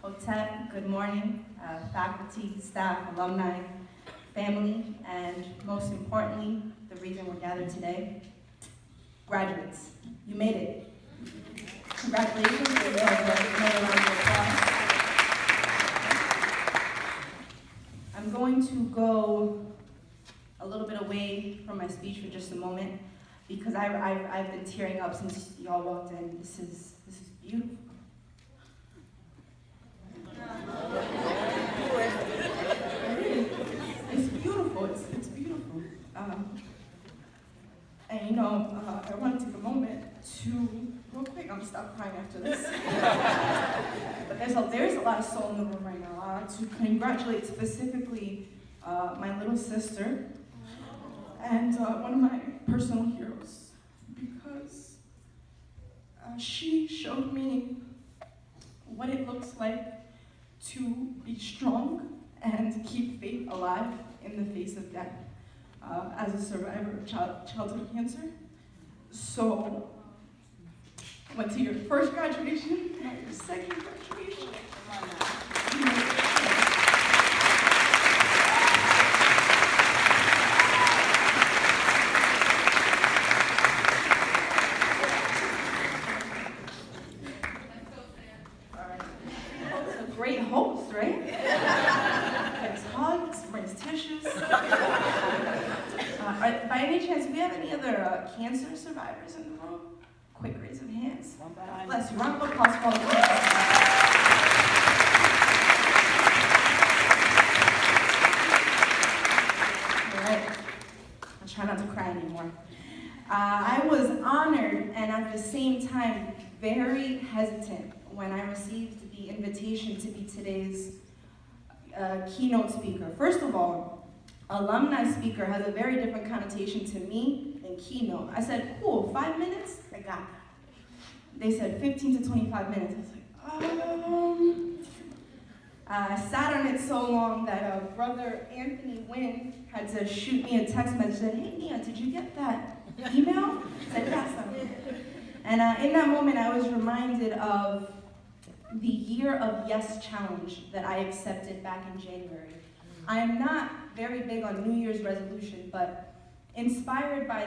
Hotep, good morning, faculty, staff, alumni, family, and most importantly, the reason we're gathered today, graduates. You made it. Congratulations. Another round of applause. I'm going to go a little bit away from my speech for just a moment because I've been tearing up since y'all walked in. This is beautiful. It's beautiful. It's beautiful. And you know, I want to take a moment to, real quick, I'm gonna stop crying after this. But there's a lot of soul in the room right now. I want to congratulate specifically my little sister and one of my personal heroes, because she showed me what it looks like to be strong and keep faith alive in the face of death as a survivor of childhood cancer. So, I went to your first graduation, now your second graduation. Great host, right? Brings hugs, brings tissues. By any chance, do we have any other cancer survivors in the room? Quick raise of hands. God bless you. Round of applause for all the cancer survivors. All right. I'll try not to cry anymore. I was honored and at the same time very hesitant when I received the invitation to be today's keynote speaker. First of all, alumni speaker has a very different connotation to me than keynote. I said, cool, 5 minutes? I got that. They said 15 to 25 minutes. I was like, I sat on it so long that brother Anthony Wynn had to shoot me a text message, said, hey Nia, did you get that email? I said, yes. And in that moment, I was reminded of the Year of Yes challenge that I accepted back in January. I am not very big on New Year's resolution, but inspired by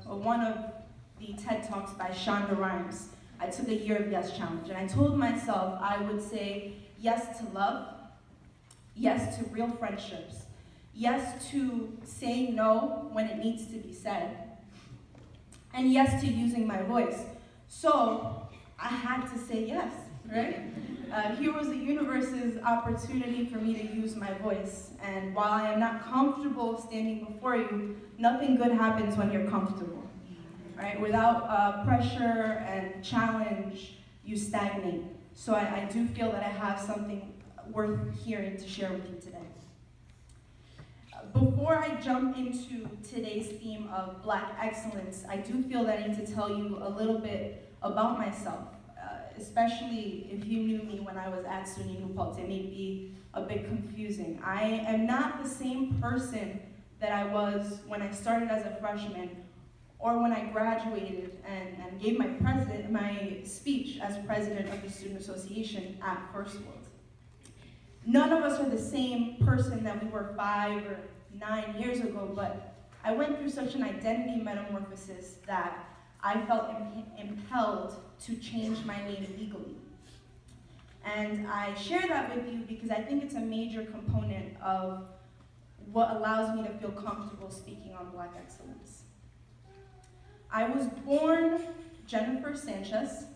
one of the TED Talks by Shonda Rhimes, I took a Year of Yes challenge, and I told myself I would say yes to love, yes to real friendships, yes to saying no when it needs to be said, and yes to using my voice. So I had to say yes. Right? Here was the universe's opportunity for me to use my voice. And while I am not comfortable standing before you, nothing good happens when you're comfortable. Right? Without pressure and challenge, you stagnate. So I do feel that I have something worth hearing to share with you today. Before I jump into today's theme of Black excellence, I do feel that I need to tell you a little bit about myself. Especially if you knew me when I was at SUNY Paltz, it may be a bit confusing. I am not the same person that I was when I started as a freshman or when I graduated and gave my speech as president of the Student Association at First World. None of us are the same person that we were 5 or 9 years ago, but I went through such an identity metamorphosis that I felt impelled to change my name legally. And I share that with you because I think it's a major component of what allows me to feel comfortable speaking on Black excellence. I was born Jennifer Sanchez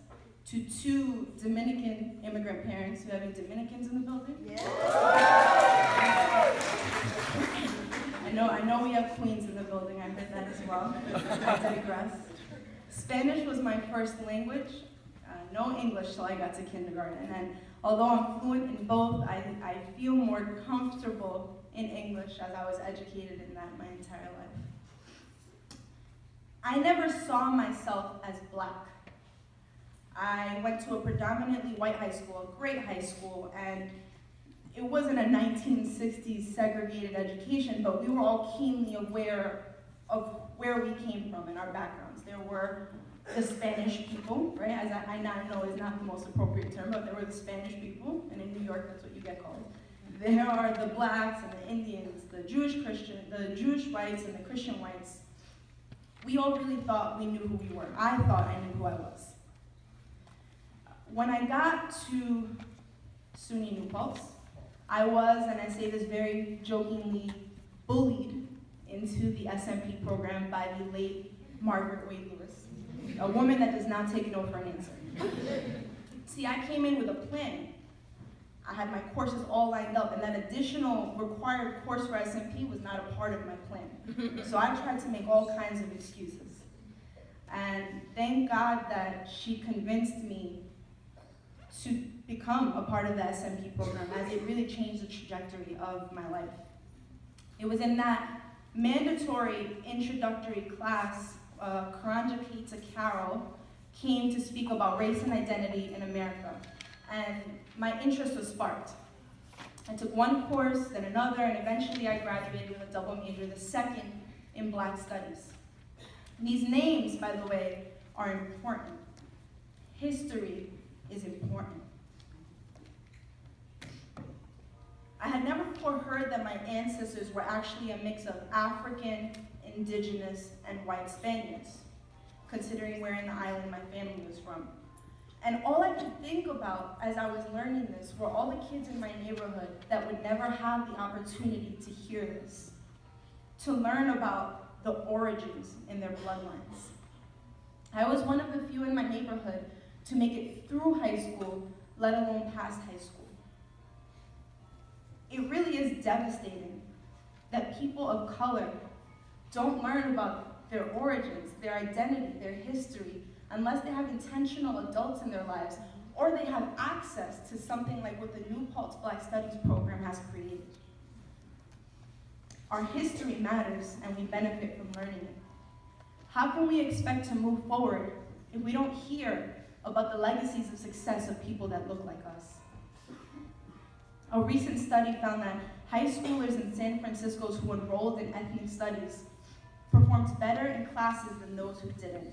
to 2 Dominican immigrant parents. Do we have any Dominicans in the building? Yeah. I know we have Queens in the building. I heard that as well. I digress. Spanish was my first language, no English till I got to kindergarten. And then, although I'm fluent in both, I feel more comfortable in English as I was educated in that my entire life. I never saw myself as Black. I went to a predominantly white high school, a great high school, and it wasn't a 1960s segregated education, but we were all keenly aware of where we came from and our backgrounds. There were the Spanish people, right? As I now know is not the most appropriate term, but there were the Spanish people, and in New York, that's what you get called. There are the blacks and the Indians, the Jewish whites and the Christian whites. We all really thought we knew who we were. I thought I knew who I was. When I got to SUNY New Paltz, I was, and I say this very jokingly, bullied into the SMP program by the late Margaret Wade Lewis, a woman that does not take no for an answer. See, I came in with a plan. I had my courses all lined up, and that additional required course for SMP was not a part of my plan. So I tried to make all kinds of excuses. And thank God that she convinced me to become a part of the SMP program, as it really changed the trajectory of my life. It was in that mandatory introductory class, Karanja Keita Carroll came to speak about race and identity in America, and my interest was sparked. I took one course, then another, and eventually I graduated with a double major, the second in Black Studies. These names, by the way, are important. History is important. I had never before heard that my ancestors were actually a mix of African, indigenous, and white Spaniards, considering where in the island my family was from. And all I could think about as I was learning this were all the kids in my neighborhood that would never have the opportunity to hear this, to learn about the origins in their bloodlines. I was one of the few in my neighborhood to make it through high school, let alone past high school. It really is devastating that people of color don't learn about their origins, their identity, their history, unless they have intentional adults in their lives, or they have access to something like what the New Paltz Black Studies program has created. Our history matters, and we benefit from learning it. How can we expect to move forward if we don't hear about the legacies of success of people that look like us? A recent study found that high schoolers in San Francisco who enrolled in ethnic studies performed better in classes than those who didn't.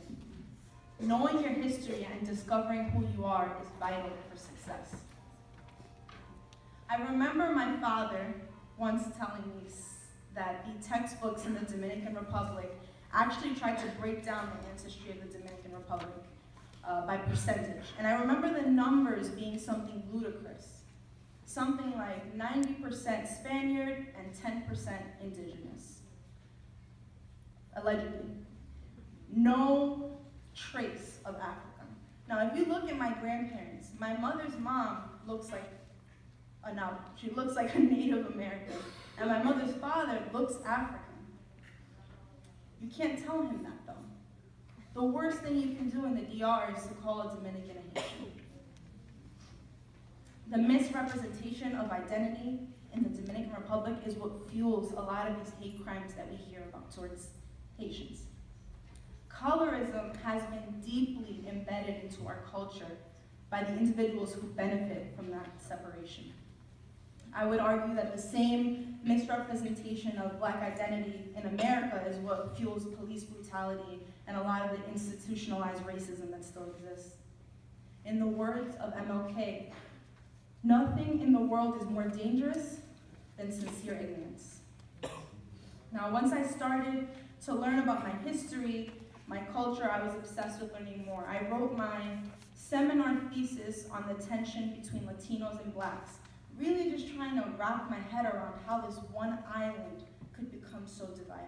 Knowing your history and discovering who you are is vital for success. I remember my father once telling me that the textbooks in the Dominican Republic actually tried to break down the ancestry of the Dominican Republic by percentage. And I remember the numbers being something ludicrous. Something like 90% Spaniard and 10% indigenous, allegedly. No trace of Africa. Now, if you look at my grandparents, my mother's mom looks like a Navajo. She looks like a Native American. And my mother's father looks African. You can't tell him that, though. The worst thing you can do in the DR is to call a Dominican a Haitian. The misrepresentation of identity in the Dominican Republic is what fuels a lot of these hate crimes that we hear about towards Haitians. Colorism has been deeply embedded into our culture by the individuals who benefit from that separation. I would argue that the same misrepresentation of Black identity in America is what fuels police brutality and a lot of the institutionalized racism that still exists. In the words of MLK, nothing in the world is more dangerous than sincere ignorance. Now, once I started to learn about my history, my culture, I was obsessed with learning more. I wrote my seminar thesis on the tension between Latinos and Blacks, really just trying to wrap my head around how this one island could become so divided.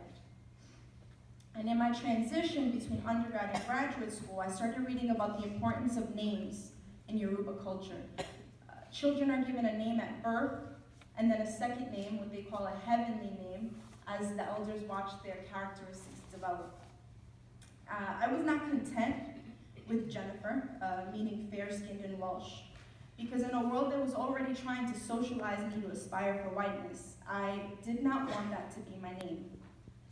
And in my transition between undergrad and graduate school, I started reading about the importance of names in Yoruba culture. Children are given a name at birth, and then a second name, what they call a heavenly name, as the elders watch their characteristics develop. I was not content with Jennifer, meaning fair-skinned in Welsh, because in a world that was already trying to socialize me to aspire for whiteness, I did not want that to be my name.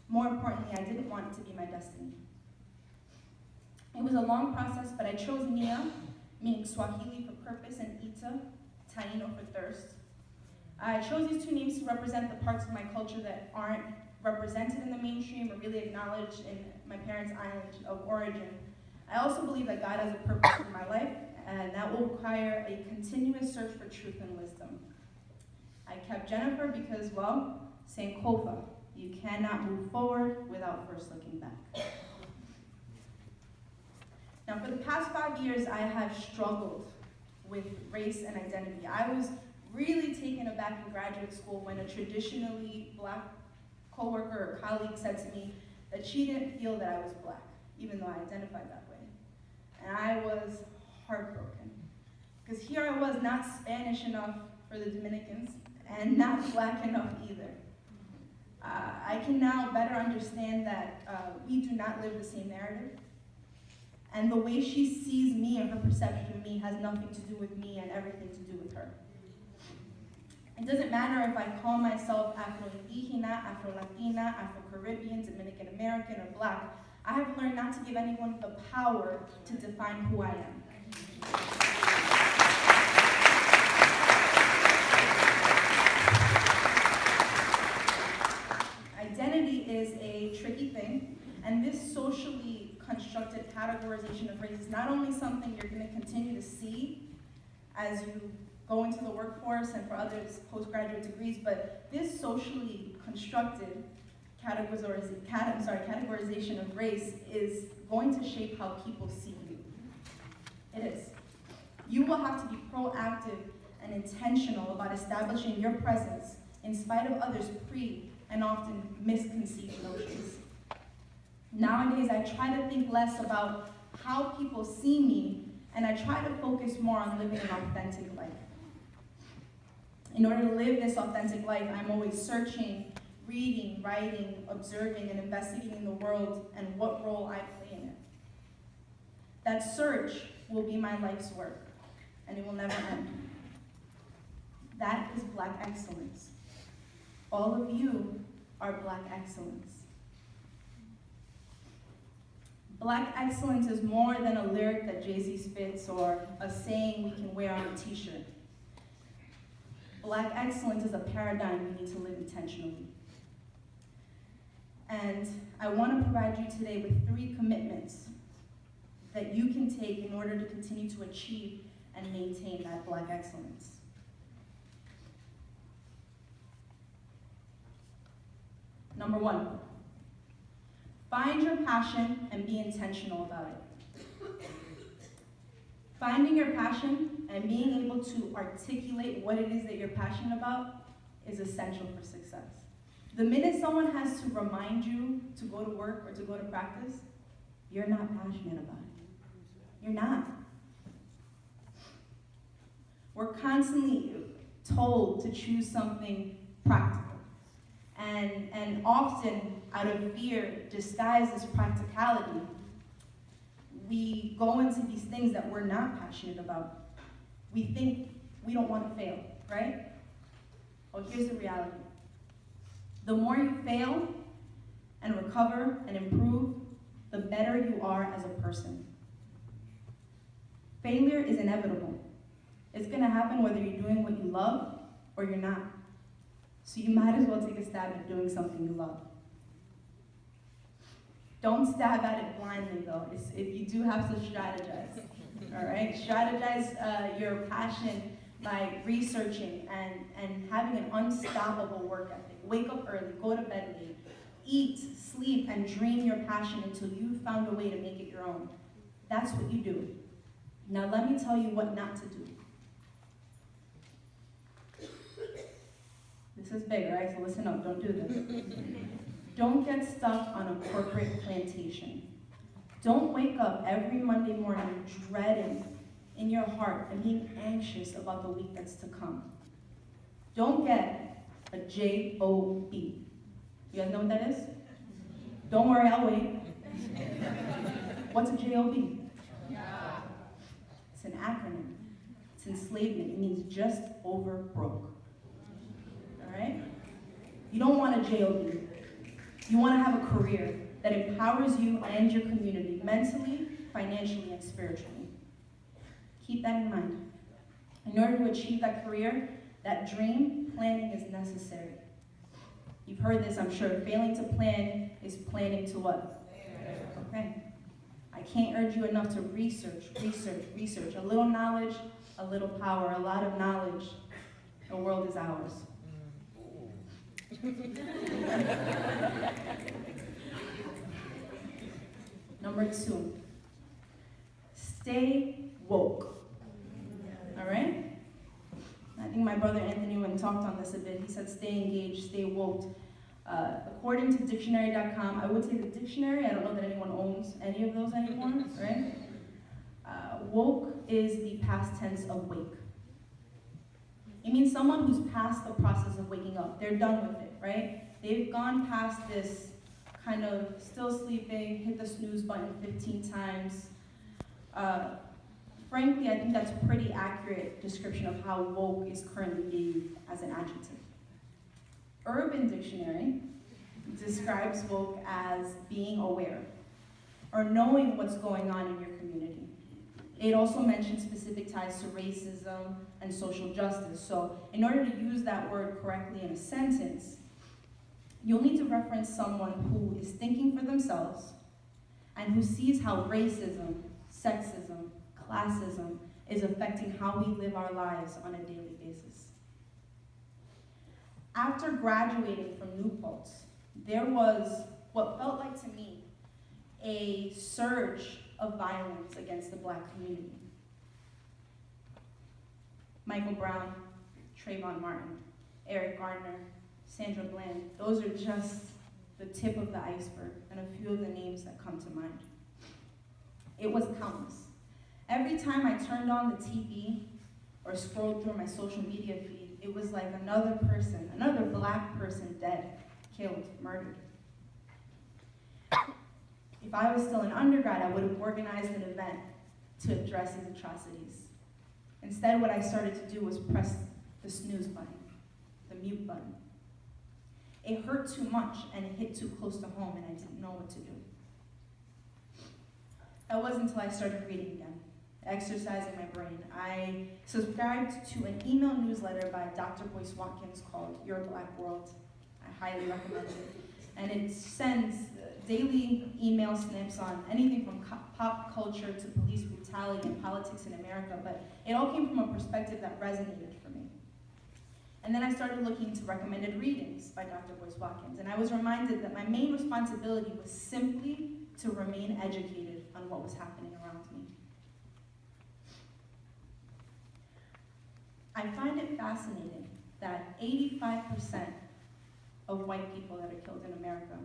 More importantly, I didn't want it to be my destiny. It was a long process, but I chose Nia, meaning Swahili for purpose, and Ita, Taino for thirst. I chose these two names to represent the parts of my culture that aren't represented in the mainstream or really acknowledged in my parents' island of origin. I also believe that God has a purpose for my life, and that will require a continuous search for truth and wisdom. I kept Jennifer because, well, Sankofa, you cannot move forward without first looking back. Now, for the past 5 years, I have struggled with race and identity. I was really taken aback in graduate school when a traditionally Black coworker or colleague said to me that she didn't feel that I was Black, even though I identified that way. And I was heartbroken, because here I was, not Spanish enough for the Dominicans, and not Black enough either. I can now better understand that we do not live the same narrative, and the way she sees me and her perception of me has nothing to do with me and everything to do with her. It doesn't matter if I call myself Afro-Indígena, Afro-Latina, Afro-Caribbean, Dominican American, or Black. I have learned not to give anyone the power to define who I am. Identity is a tricky thing, and this socially constructed categorization of race is not only something you're going to continue to see as you go into the workforce and for others postgraduate degrees, but this socially constructed categorization of race is going to shape how people see you. It is. You will have to be proactive and intentional about establishing your presence in spite of others' and often misconceived notions. Nowadays, I try to think less about how people see me, and I try to focus more on living an authentic life. In order to live this authentic life, I'm always searching, reading, writing, observing, and investigating the world and what role I play in it. That search will be my life's work, and it will never end. That is Black excellence. All of you are Black excellence. Black excellence is more than a lyric that Jay-Z spits or a saying we can wear on a t-shirt. Black excellence is a paradigm we need to live intentionally. And I want to provide you today with 3 commitments that you can take in order to continue to achieve and maintain that Black excellence. Number 1, find your passion and be intentional about it. Finding your passion and being able to articulate what it is that you're passionate about is essential for success. The minute someone has to remind you to go to work or to go to practice, you're not passionate about it. You're not. We're constantly told to choose something practical. And often, out of fear, disguised as practicality, we go into these things that we're not passionate about. We think we don't want to fail, right? Well, here's the reality. The more you fail and recover and improve, the better you are as a person. Failure is inevitable. It's going to happen whether you're doing what you love or you're not. So you might as well take a stab at doing something you love. Don't stab at it blindly, though. If you do have to strategize, all right? Strategize your passion by researching and having an unstoppable work ethic. Wake up early, go to bed late, eat, sleep, and dream your passion until you've found a way to make it your own. That's what you do. Now let me tell you what not to do. This is big, all right? So listen up, don't do this. Don't get stuck on a corporate plantation. Don't wake up every Monday morning dreading in your heart and being anxious about the week that's to come. Don't get a JOB. You guys know what that is? Don't worry, I'll wait. What's a JOB? It's an acronym. It's enslavement. It means just over broke. All right? You don't want a JOB. You want to have a career that empowers you and your community mentally, financially, and spiritually. Keep that in mind. In order to achieve that career, that dream, planning is necessary. You've heard this, I'm sure. Failing to plan is planning to what? Okay. I I can't urge you enough to research, research, research. A little knowledge, a little power. A lot of knowledge, the world is ours. Number 2, stay woke. All right? I think my brother Anthony went and talked on this a bit. He said stay engaged, stay woke. According to dictionary.com, I would say the dictionary, I don't know that anyone owns any of those anymore, right? Woke is the past tense of wake. It means someone who's past the process of waking up. They're done with it, right? They've gone past this kind of still sleeping, hit the snooze button 15 times. Frankly, I think that's a pretty accurate description of how woke is currently viewed as an adjective. Urban Dictionary describes woke as being aware or knowing what's going on in your community. It also mentions specific ties to racism and social justice. So in order to use that word correctly in a sentence, you'll need to reference someone who is thinking for themselves and who sees how racism, sexism, classism is affecting how we live our lives on a daily basis. After graduating from New Paltz, there was what felt like to me a surge of violence against the Black community. Michael Brown, Trayvon Martin, Eric Gardner, Sandra Bland, those are just the tip of the iceberg and a few of the names that come to mind. It was countless. Every time I turned on the TV or scrolled through my social media feed, it was like another person, another Black person dead, killed, murdered. If I was still an undergrad, I would have organized an event to address these atrocities. Instead, what I started to do was press the snooze button, the mute button. It hurt too much and it hit too close to home and I didn't know what to do. That wasn't until I started reading again, exercising my brain. I subscribed to an email newsletter by Dr. Boyce Watkins called Your Black World. I highly recommend it. And it sends daily email snips on anything from pop culture to police brutality and politics in America, but it all came from a perspective that resonated for me. And then I started looking to recommended readings by Dr. Boyce Watkins, and I was reminded that my main responsibility was simply to remain educated on what was happening around me. I find it fascinating that 85% of white people that are killed in America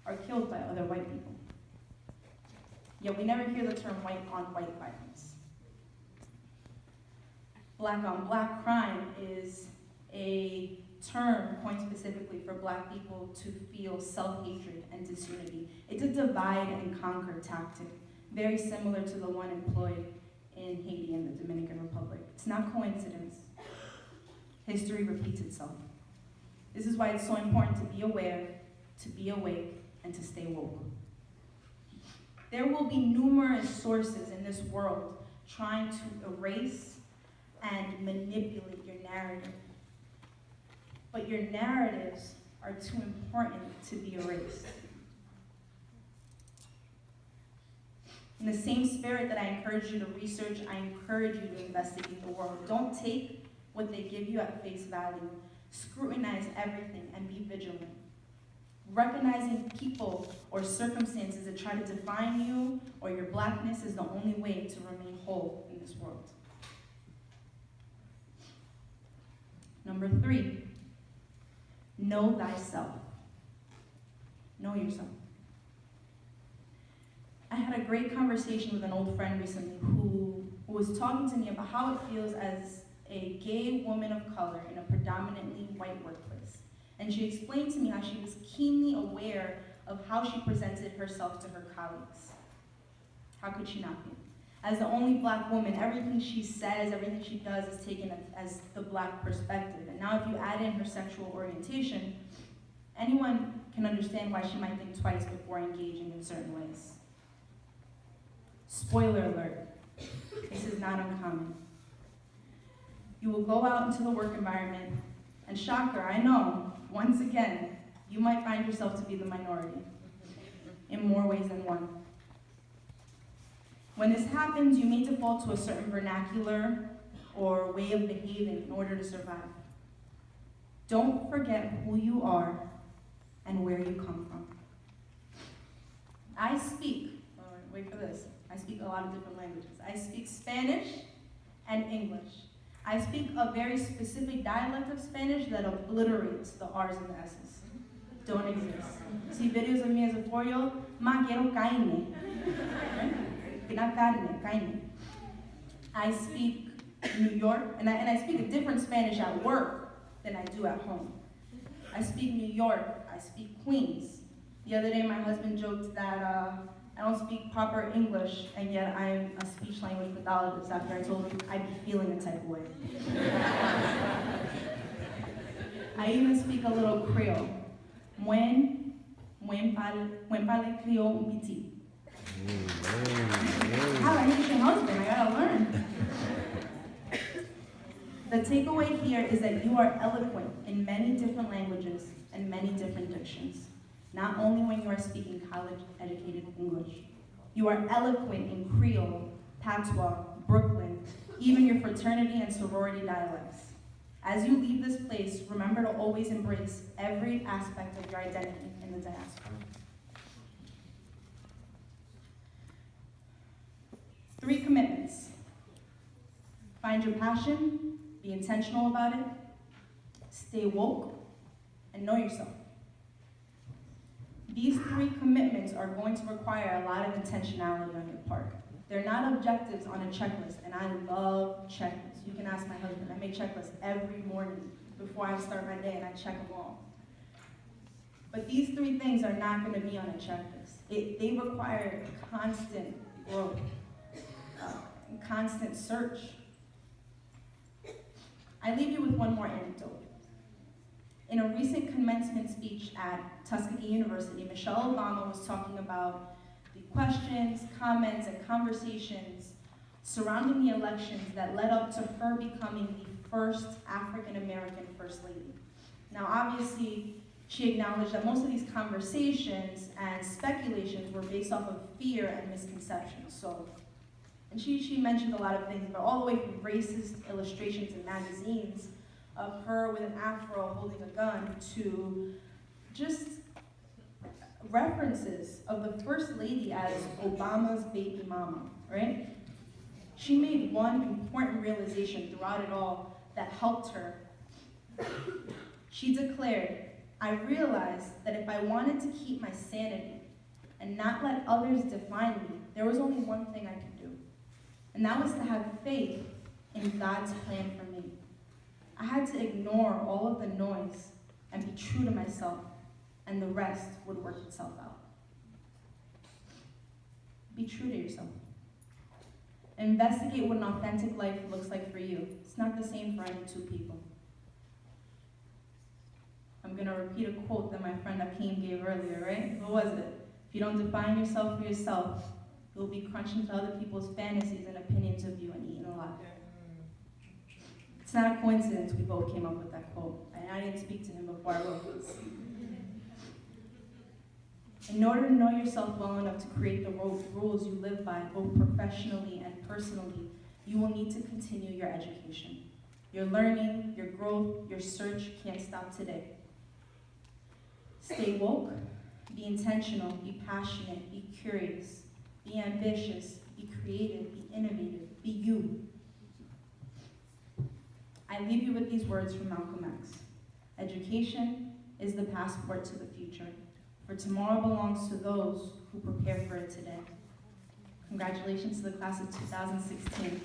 are killed by other white people. Yet we never hear the term white on white violence. Black on black crime is a term coined specifically for Black people to feel self-hatred and disunity. It's a divide and conquer tactic, very similar to the one employed in Haiti and the Dominican Republic. It's not coincidence. History repeats itself. This is why it's so important to be aware, to be awake, and to stay woke. There will be numerous sources in this world trying to erase and manipulate your narrative. But your narratives are too important to be erased. In the same spirit that I encourage you to research, I encourage you to investigate the world. Don't take what they give you at face value. Scrutinize everything and be vigilant. Recognizing people or circumstances that try to define you or your Blackness is the only way to remain whole in this world. Number 3, know thyself. Know yourself. I had a great conversation with an old friend recently who was talking to me about how it feels as a gay woman of color in a predominantly white workplace. And she explained to me how she was keenly aware of how she presented herself to her colleagues. How could she not be? As the only Black woman, everything she says, everything she does is taken as the Black perspective. And now if you add in her sexual orientation, anyone can understand why she might think twice before engaging in certain ways. Spoiler alert, this is not uncommon. You will go out into the work environment, and shocker, I know, once again, you might find yourself to be the minority in more ways than one. When this happens, you may default to a certain vernacular or way of behaving in order to survive. Don't forget who you are and where you come from. I speak a lot of different languages. I speak Spanish and English. I speak a very specific dialect of Spanish that obliterates the R's and the S's. Don't exist. See videos of me as a 4-year-old, ma quiero carne. Not carne. I speak New York, and I speak a different Spanish at work than I do at home. I speak New York, I speak Queens. The other day my husband joked that I don't speak proper English, and yet I'm a speech language pathologist after I told him I'd be feeling a type of way. I even speak a little Creole. Mwen parle Creole un petit. How I hate your husband, I gotta learn. The takeaway here is that you are eloquent in many different languages and many different dictions. Not only when you are speaking college-educated English. You are eloquent in Creole, Patois, Brooklyn, even your fraternity and sorority dialects. As you leave this place, remember to always embrace every aspect of your identity in the diaspora. 3 commitments. Find your passion, be intentional about it, stay woke, and know yourself. These 3 commitments are going to require a lot of intentionality on your part. They're not objectives on a checklist, and I love checklists. You can ask my husband. I make checklists every morning before I start my day, and I check them all. But these 3 things are not going to be on a checklist. They require constant growth, constant search. I leave you with one more anecdote. In a recent commencement speech at Tuskegee University, Michelle Obama was talking about the questions, comments, and conversations surrounding the elections that led up to her becoming the first African-American First Lady. Now, obviously, she acknowledged that most of these conversations and speculations were based off of fear and misconceptions. And she mentioned a lot of things, but all the way from racist illustrations in magazines of her with an afro holding a gun to just references of the First Lady as Obama's baby mama, right? She made one important realization throughout it all that helped her. She declared, "I realized that if I wanted to keep my sanity and not let others define me, there was only one thing I could do. And that was to have faith in God's plan for me. I had to ignore all of the noise and be true to myself, and the rest would work itself out." Be true to yourself. Investigate what an authentic life looks like for you. It's not the same for any 2 people. I'm going to repeat a quote that my friend Akeem gave earlier, right? What was it? If you don't define yourself for yourself, you'll be crunching to other people's fantasies and opinions of you and eating a lot. It's not a coincidence we both came up with that quote. I didn't speak to him before I wrote this. In order to know yourself well enough to create the rules you live by, both professionally and personally, you will need to continue your education. Your learning, your growth, your search can't stop today. Stay woke, be intentional, be passionate, be curious, be ambitious, be creative, be innovative, be you. I leave you with these words from Malcolm X. Education is the passport to the future, for tomorrow belongs to those who prepare for it today. Congratulations to the class of 2016.